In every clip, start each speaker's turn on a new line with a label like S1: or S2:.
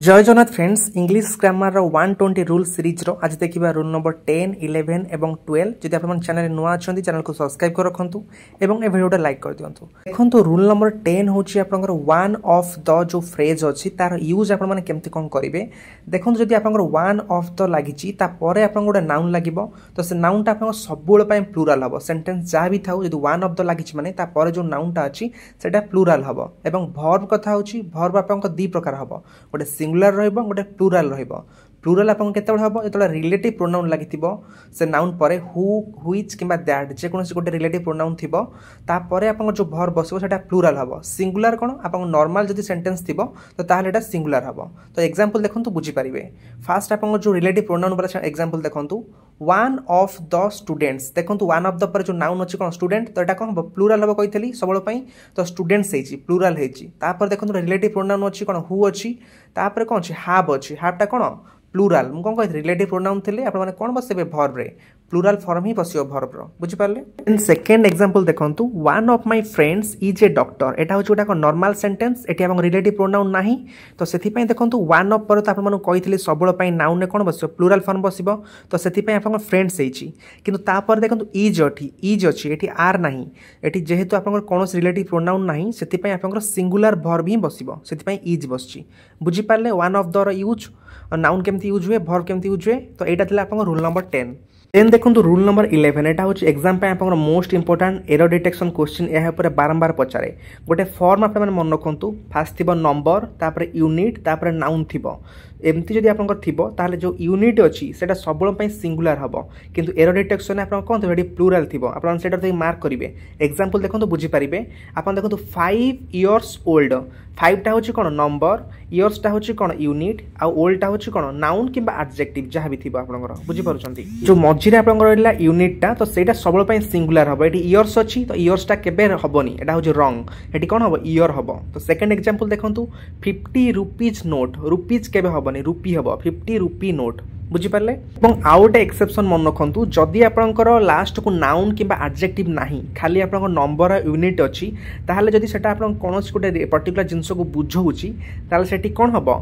S1: जय Jagannath friends English grammar 120 rule series रो आज देखिबा रूल नंबर 10, 11 एवं 12। जदि आपन चैनल नुआ अछंती चैनल को सब्सक्राइब कर रखंतु एवं ए वीडियोटा लाइक कर दियंतु। देखंतु रूल नंबर 10 होची आपनकर वन ऑफ द जो फ्रेज अछि तार यूज आपन माने केमति कोन करिवे। देखंतु जदि आपनकर वन ऑफ द लागिची ता परे आपन गोटे नाउन लागिबो तो से नाउन ता आपन सबुल पय प्लुरल हबो। सेंटेंस जा भी थाउ जदि वन ऑफ द लागिची माने ता परे जो नाउन ता अछि सेटा प्लुरल हबो। एवं वर्ब कथा होची वर्ब आपन दी प्रकार हबो, गोटे सिंगुलर रहइबो गोटे प्लुरल रहइबो। प्लुरल आपन केतेबेले हबो जेतबेले रिलेटिव प्रोनाउन लागिथिबो से नाउन परे हु व्हिच किबा दैट जे कोनोसी गोटे रिलेटिव प्रोनाउन थिबो ता परे आपन जो वर्ब बसिबो सेटा प्लुरल हबो। सिंगुलर कोन आपन नॉर्मल जदि सेंटेंस थिबो तो ताहले एटा सिंगुलर हबो। तो एग्जांपल देखंतु बुझी परिबे। फर्स्ट आपन जो रिलेटिव प्रोनाउन वाला एग्जांपल देखंतु वन ऑफ द स्टूडेंट्स। देखंतु वन ऑफ द पर जो नाउन अछि कोन स्टूडेंट तो एटा कोन हबो प्लुरल हबो कहितली सबळ पई तो स्टूडेंट्स हेची प्लुरल हेची। ता पर देखंतु रिलेटिव प्रोनाउन अछि कोन हु अछि ता पर कोन अछि हैव अछि। हैव टा कोन प्लुरल मु कोन कहि रिलेटिव प्रोनाउन थिले आपण माने कोन बसेबे वर्ब रे प्लुरल फॉर्म ही बसियो वर्ब रो। बुझि पारले। इन सेकंड एग्जांपल देखंतु one of my friends is a doctor. एटा होची गोटा को नॉर्मल सेंटेंस एटी आपण रिलेटिव प्रोनाउन नाही तो सेथि पय देखंतु वन ऑफ पर तो आपण मानु कहितले सबळ पय नाउन ने कोन बसियो प्लुरल फॉर्म बसिबो तो सेथि पय आपण फ्रेंड्स हेची। किंतु ता पर देखंतु इज अछि एटी आर नाही एटी जेहेतु आपण कोनोस रिलेटिव प्रोनाउन नाही सेथि पय आपण सिंगुलर वर्ब ही बसिबो सेथि पय इज बसची। बुझि पारले। वन ऑफ द रो यूज नाउन केमती यूज हुए वर्ब केमती यूज हुए तो एटा थिला आपन रूल नंबर 10। देन देखंतु रूल नंबर 11 एटा होची एग्जाम पे आपन most important error detection question एहा पर बारंबार पचारे। गोटे फॉर्म आपन मन रखंतु फास्ट थिबो नंबर तापर यूनिट तापर नाउन थिबो। एमती जदि आपन थिबो ताले जो यूनिट अछि सेटा सबळ पय सिंगुलर हबो किंतु एरर डिटेक्शन आपन कोन थेडी प्लुरल थिबो। आपन सेटा ते मार्क करिवे। एग्जांपल देखंतु बुझी परिबे। आपन देखंतु 5 इयर्स ओल्ड 5 टा होची कोन नंबर इयर्स टा होची कोन यूनिट आ ओल्ड टा होची कोन नाउन किबा एडजेक्टिव जहा भी थिबो आपनकर। बुझी परछंती जो मझिरे आपनकर रहला यूनिट टा तो सेटा सबळ पय सिंगुलर हबो। एटी इयर्स अछि तो इयर्स टा केबे हबोनी एटा होची रॉन्ग एटी कोन हबो ईयर हबो। तो सेकंड एग्जांपल देखंतु 50 रुपीज नोट रुपीज केबे हबोनी रुपी हबो 50 रुपी नोट। बुझी पारले। এবং আউট एक्सेप्शन मन रखंतु जदि आपनकर लास्ट को नाउन किबा एडजेक्टिव नाही खाली आपनकर नंबर यूनिट अछि ताहाले जदि सेटा आपन कोनोस कोटे पर्टिकुलर जिंस को बुझौछि ताहाले सेटी कोन हबो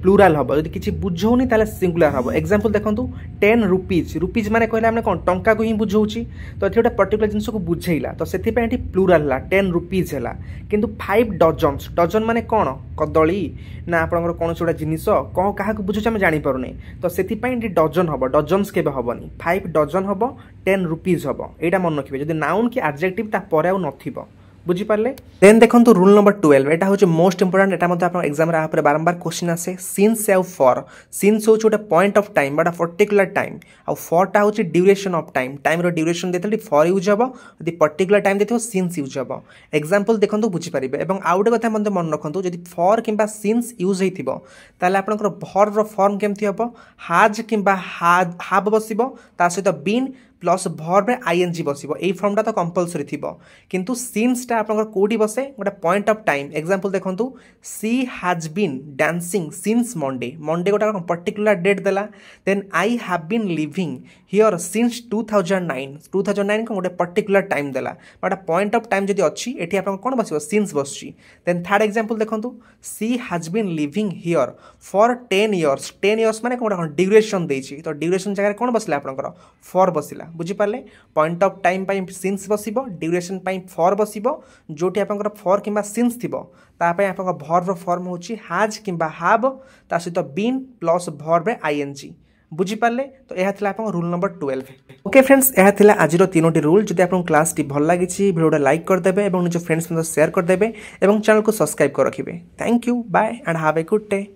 S1: प्लुरल हबो। जदि किछि बुझौनी ताहाले सिंगुलर हबो। एग्जांपल देखंतु 10 रुपीज रुपीज माने कहले हमने कोन टंका को ही बुझौछि तो एठी ओटा पर्टिकुलर जिंस को बुझैला तो सेति पे एठी प्लुरल ला 10 रुपीज हैला। किंतु 5 डजन्स डजन माने कोन कदली ना आपनकर कोनोस ओटा जिनिस कोन काहा को बुझौछि हम जानि परने तो सेति डजन हबो डजन्स केबे हबोनी 5 डजन हबो 10 रुपीज हबो। एटा मन रखिबे जदि नाउन की एडजेक्टिव ता परे आ नथिबो। बुझी पारले। देन देखंतु रूल नंबर 12 एटा होचे मोस्ट इंपोर्टेंट। एटा मते आपन एग्जाम रे आपर बारंबार क्वेश्चन आसे। सिंस एव फॉर सिंस होचे ओटे point of time but a particular time आ फॉर टा होचे ड्यूरेशन ऑफ टाइम टाइम रो ड्यूरेशन देतली फॉर यूज हबो यदि पर्टिकुलर टाइम देथो सिंस यूज हबो। एग्जांपल देखंतु बुझी परिबे। एवं आउट कथा मते मन रखंतु जदि फॉर किबा सिंस यूज हेथिबो ताले आपनकर वर्ब रो फॉर्म केमथि हबो हैज किबा हैव बसिबो ता सहित बीन प्लस वर्ब रे आईएनजी बसिबो। एई फॉर्म टा तो कंपलसरी थिबो किंतु सिंस टा आपनकर कोडी बसे गोटे पॉइंट ऑफ टाइम। एग्जांपल देखंतु she has been dancing since Monday Monday गोटा पर्टिकुलर डेट देला। Then I have been living here since 2009 को गोटे पर्टिकुलर टाइम देला बट पॉइंट ऑफ टाइम जदि अछि एठी आपन कोन बसिबो सिंस बसची। देन थर्ड एग्जांपल देखंतु she has been living here for 10 years 10 years माने गोटा ड्यूरेशन देछि तो ड्यूरेशन जगह कोन बसला आपनकर फॉर बसिला। बुझी पारले। पॉइंट ऑफ टाइम पई सिंस बसिबो ड्यूरेशन पई फॉर बसिबो जोटी आपनकर फॉर किबा सिंस थिबो ता पई आपनकर वर्ब फॉर्म होची हैज किबा हैव ता सहित बीन प्लस वर्ब रे आईएनजी। बुझी पारले। तो एहा थिला आपन रूल नंबर 12। ओके फ्रेंड्स एहा थिला आजिरो तीनोटी रूल। जदि आपन क्लास टी भल लागिछि वीडियोटा लाइक कर देबे एवं निज फ्रेंड्स में शेयर कर देबे एवं चैनल को सब्सक्राइब कर रखिबे। Thank you bye and have a good day.